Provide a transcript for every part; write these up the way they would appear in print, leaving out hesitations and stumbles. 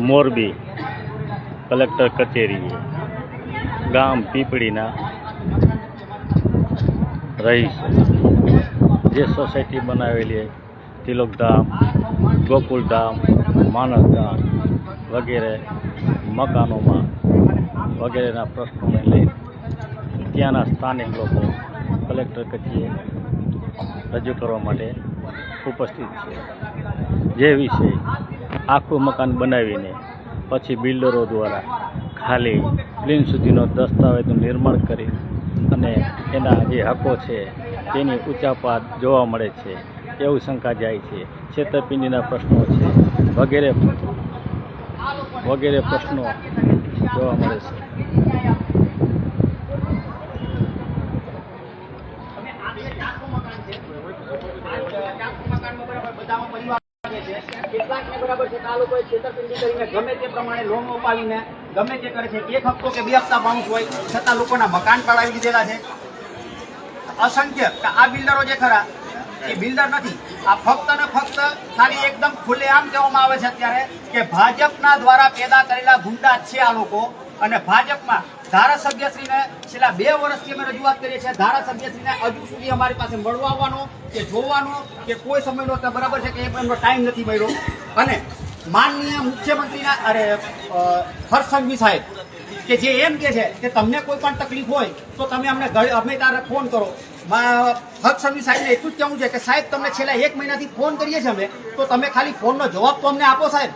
Morbi collector કચેરીએ ગામ પીપળીના રહીશ જે સોસાયટી બનાવેલી તિલકધામ, ગોકુલધામ, માનસધામ વગેરે મકાનોમાં વગેરેના પ્રશ્નોને લઈ ત્યાંના સ્થાનિક લોકો કલેક્ટર કચેરીએ રજૂ કરવા માટે ઉપસ્થિત છે. જે વિશે આખું મકાન બનાવીને પછી બિલ્ડરો દ્વારા ખાલી પ્લેન સુધીનો દસ્તાવેજનું નિર્માણ કરી અને એના જે હકો છે તેની ઉચાપાત જોવા મળે છે એવું શંકા જાય છે. છેતરપિંડીના પ્રશ્નો છે વગેરે પ્રશ્નો જોવા મળે છે. કેટલાકને બરાબર છે આ લોકોએ છેતરપિંડી કરીને ગમે તે પ્રમાણે લોન અપાવીને ગમે તે કરે છે. એક હપ્તો કે 2 હપ્તા બાઉન્સ હોય છતાં લોકોના મકાન પડાવી દીધેલા છે. અસંખ્ય આ બિલ્ડરો જે ખરા એ બિલ્ડર નથી. આ ફક્ત ને ફક્ત ખાલી એકદમ ખુલ્લેઆમ કહેવામાં આવે છે અત્યારે કે ભાજપના દ્વારા પેદા કરેલા ગુંડા છે આ લોકો. અને ભાજપમાં ધારાસભ્યશ્રીને છેલ્લા 2 વર્ષથી અમે રજૂઆત કરીએ છીએ. ધારાસભ્યશ્રીને હજુ સુધી અમારી પાસે મળવા આવવાનો કે જોવાનો કે કોઈ સમયનો બરાબર છે કે એમનો ટાઈમ નથી મળ્યો. અને માનનીય મુખ્યમંત્રીના હર્ષ સંઘવી સાહેબ કે જે એમ કે છે કે તમને કોઈ પણ તકલીફ હોય તો તમે અમને ત્યારે ફોન કરો. હર્ષ સંઘવી સાહેબને એટલું જ કહેવું છે કે સાહેબ તમને છેલ્લા 1 મહિનાથી ફોન કરીએ છીએ અમે, તો તમે ખાલી ફોનનો જવાબ તો અમને આપો સાહેબ.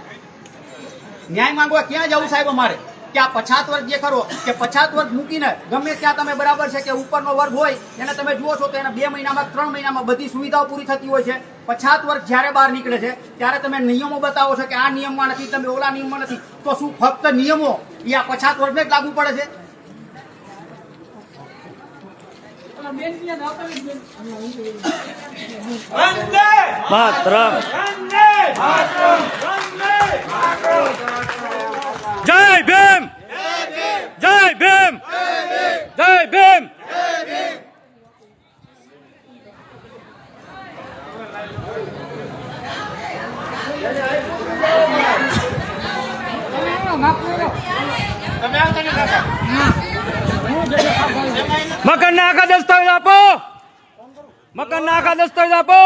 ન્યાય માંગવા ક્યાં જવું સાહેબ અમારે? કે આ પછાત વર્ગ જે ખરો કે પછાત વર્ગ મૂકીને ગમે ત્યાં તમે બરાબર છે કે ઉપરનો વર્ગ હોય એને તમે જુઓ છો તો એના 2 મહિનામાં 3 મહિનામાં બધી સુવિધાઓ પૂરી થતી હોય છે. પછાત વર્ગ જ્યારે બહાર નીકળે છે ત્યારે તમે નિયમો બતાવો છો કે આ નિયમમાં નથી, તમે ઓલા નિયમમાં નથી, તો શું ફક્ત નિયમો એ આ પછાત વર્ગને જ લાગુ પડે છે? જય ભીમ, જય ભીમ, જય ભીમ. મકાનના આખા દસ્તાવેજ આપો, મકાનના આખા દસ્તાવેજ આપો.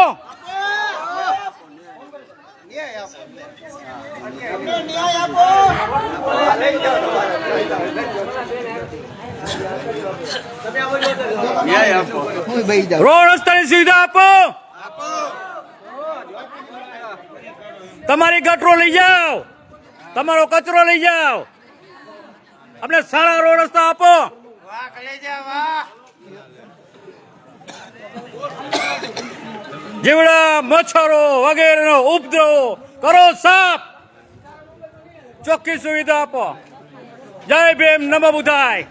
રોડ રસ્તાની સુવિધા આપો. તમારી ગટરો લઈ જાઓ, તમારો કચરો લઈ જાઓ, અમને સારા રોડ રસ્તા આપો. જીવડા, મચ્છરો વગેરેનો ઉપદ્રવ કરો સાફ, ચોખ્ખી સુવિધા આપો. જય ભીમ, નમો બુદ્ધાય.